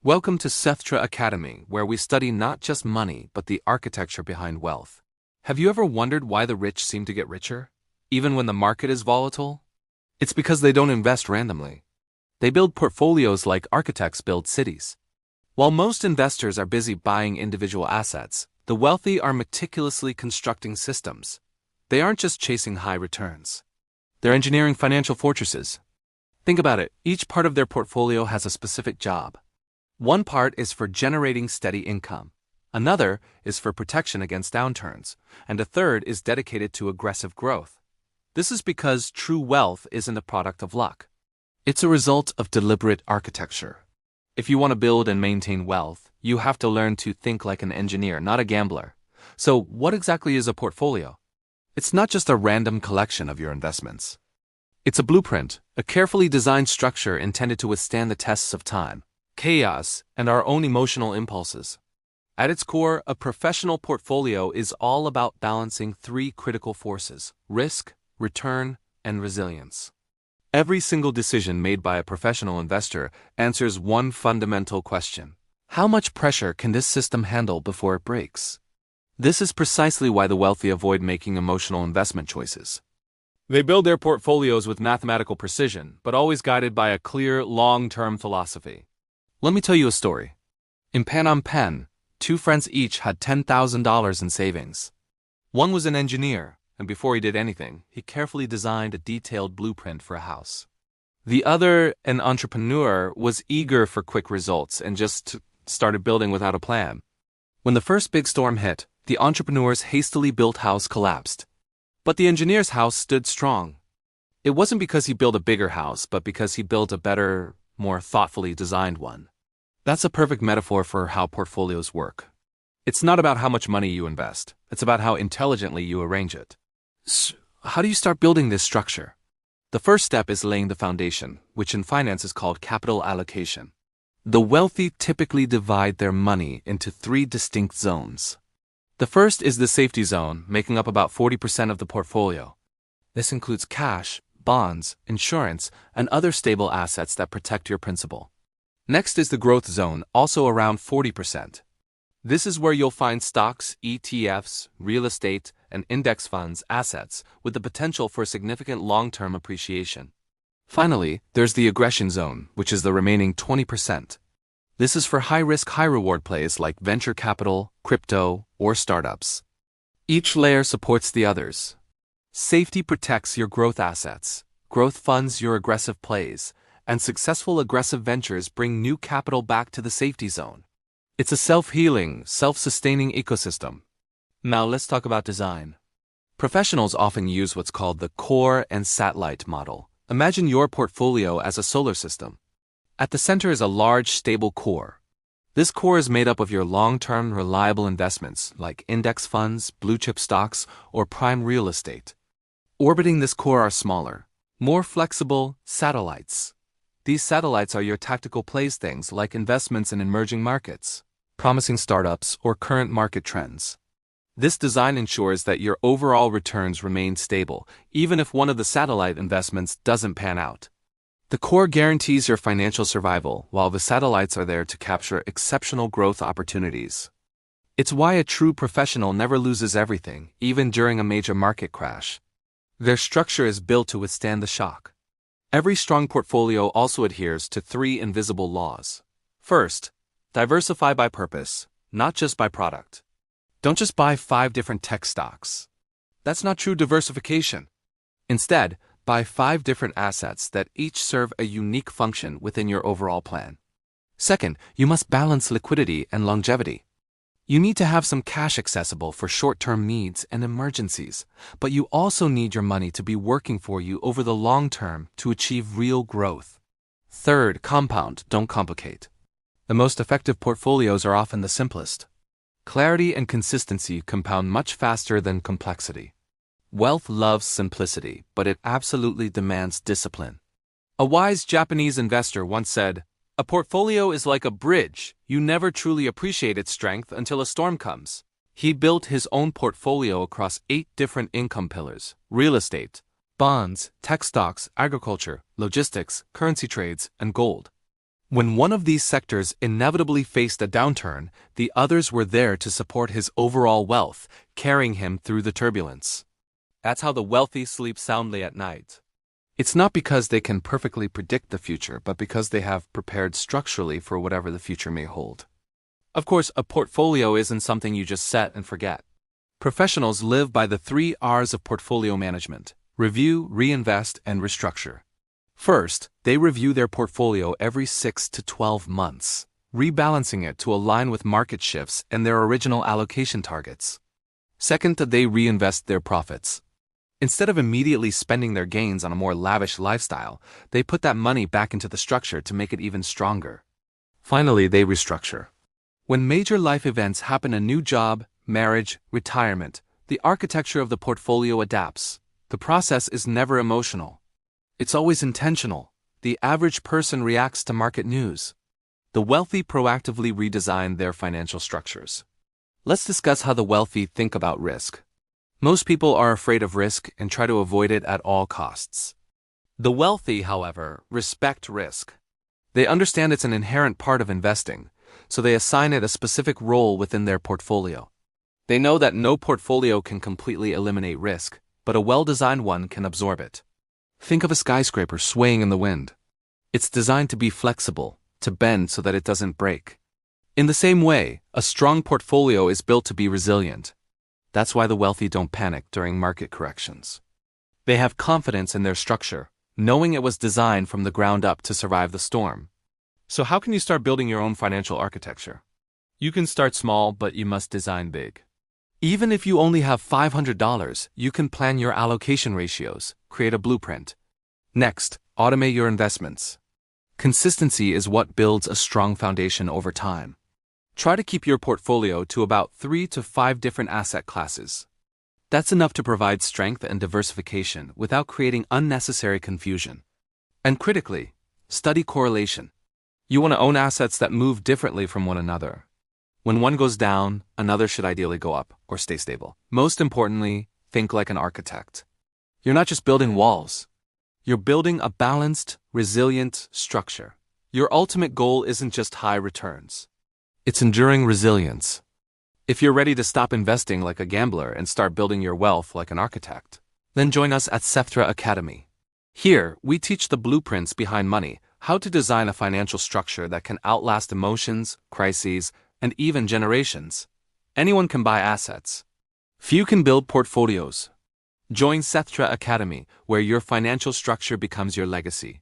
Welcome to Sethtra Academy, where we study not just money but the architecture behind wealth. Have you ever wondered why the rich seem to get richer, even when the market is volatile? It's because they don't invest randomly. They build portfolios like architects build cities. While most investors are busy buying individual assets, the wealthy are meticulously constructing systems. They aren't just chasing high returns. They're engineering financial fortresses. Think about it, each part of their portfolio has a specific job. One part is for generating steady income, another is for protection against downturns, and a third is dedicated to aggressive growth. This is because true wealth isn't a product of luck. It's a result of deliberate architecture. If you want to build and maintain wealth, you have to learn to think like an engineer, not a gambler. So, what exactly is a portfolio? It's not just a random collection of your investments. It's a blueprint, a carefully designed structure intended to withstand the tests of time, chaos, and our own emotional impulses. At its core, a professional portfolio is all about balancing three critical forces: risk, return, and resilience. Every single decision made by a professional investor answers one fundamental question: how much pressure can this system handle before it breaks? This is precisely why the wealthy avoid making emotional investment choices. They build their portfolios with mathematical precision, but always guided by a clear, long-term philosophy. Let me tell you a story. In Phnom Penh, two friends each had $10,000 in savings. One was an engineer, and before he did anything, he carefully designed a detailed blueprint for a house. The other, an entrepreneur, was eager for quick results and just started building without a plan. When the first big storm hit, the entrepreneur's hastily built house collapsed. But the engineer's house stood strong. It wasn't because he built a bigger house, but because he built a better, more thoughtfully designed one. That's a perfect metaphor for how portfolios work. It's not about how much money you invest. It's about how intelligently you arrange it. So, how do you start building this structure? The first step is laying the foundation, which in finance is called capital allocation. The wealthy typically divide their money into three distinct zones. The first is the safety zone, making up about 40% of the portfolio. This includes cash, bonds, insurance, and other stable assets that protect your principal. Next is the growth zone, also around 40%. This is where you'll find stocks, ETFs, real estate, and index funds assets with the potential for significant long-term appreciation. Finally, there's the aggression zone, which is the remaining 20%. This is for high-risk, high-reward plays like venture capital, crypto, or startups. Each layer supports the others. Safety protects your growth assets, growth funds your aggressive plays, and successful aggressive ventures bring new capital back to the safety zone. It's a self-healing, self-sustaining ecosystem. Now let's talk about design. Professionals often use what's called the core and satellite model. Imagine your portfolio as a solar system. At the center is a large, stable core. This core is made up of your long-term, reliable investments like index funds, blue-chip stocks, or prime real estate. Orbiting this core are smaller, more flexible satellites. These satellites are your tactical playthings like investments in emerging markets, promising startups, or current market trends. This design ensures that your overall returns remain stable, even if one of the satellite investments doesn't pan out. The core guarantees your financial survival, while the satellites are there to capture exceptional growth opportunities. It's why a true professional never loses everything, even during a major market crash. Their structure is built to withstand the shock. Every strong portfolio also adheres to three invisible laws. First, diversify by purpose, not just by product. Don't just buy 5 different tech stocks. That's not true diversification. Instead, buy 5 different assets that each serve a unique function within your overall plan. Second, you must balance liquidity and longevity. You need to have some cash accessible for short-term needs and emergencies, but you also need your money to be working for you over the long term to achieve real growth. Third, compound, don't complicate. The most effective portfolios are often the simplest. Clarity and consistency compound much faster than complexity. Wealth loves simplicity, but it absolutely demands discipline. A wise Japanese investor once said, "A portfolio is like a bridge. You never truly appreciate its strength until a storm comes." He built his own portfolio across 8 different income pillars: real estate, bonds, tech stocks, agriculture, logistics, currency trades, and gold. When one of these sectors inevitably faced a downturn, the others were there to support his overall wealth, carrying him through the turbulence. That's how the wealthy sleep soundly at night. It's not because they can perfectly predict the future, but because they have prepared structurally for whatever the future may hold. Of course, a portfolio isn't something you just set and forget. Professionals live by the 3 R's of portfolio management: review, reinvest, and restructure. First, they review their portfolio every 6 to 12 months, rebalancing it to align with market shifts and their original allocation targets. Second, they reinvest their profits. Instead of immediately spending their gains on a more lavish lifestyle, they put that money back into the structure to make it even stronger. Finally, they restructure. When major life events happen, a new job, marriage, retirement, the architecture of the portfolio adapts. The process is never emotional. It's always intentional. The average person reacts to market news. The wealthy proactively redesign their financial structures. Let's discuss how the wealthy think about risk. Most people are afraid of risk and try to avoid it at all costs. The wealthy, however, respect risk. They understand it's an inherent part of investing, so they assign it a specific role within their portfolio. They know that no portfolio can completely eliminate risk, but a well-designed one can absorb it. Think of a skyscraper swaying in the wind. It's designed to be flexible, to bend so that it doesn't break. In the same way, a strong portfolio is built to be resilient. That's why the wealthy don't panic during market corrections. They have confidence in their structure, knowing it was designed from the ground up to survive the storm. So how can you start building your own financial architecture? You can start small, but you must design big. Even if you only have $500, you can plan your allocation ratios, create a blueprint. Next, automate your investments. Consistency is what builds a strong foundation over time. Try to keep your portfolio to about 3 to 5 different asset classes. That's enough to provide strength and diversification without creating unnecessary confusion. And critically, study correlation. You want to own assets that move differently from one another. When one goes down, another should ideally go up or stay stable. Most importantly, think like an architect. You're not just building walls. You're building a balanced, resilient structure. Your ultimate goal isn't just high returns. It's enduring resilience. If you're ready to stop investing like a gambler and start building your wealth like an architect, then join us at Sethtra Academy. Here, we teach the blueprints behind money, how to design a financial structure that can outlast emotions, crises, and even generations. Anyone can buy assets. Few can build portfolios. Join Sethtra Academy, where your financial structure becomes your legacy.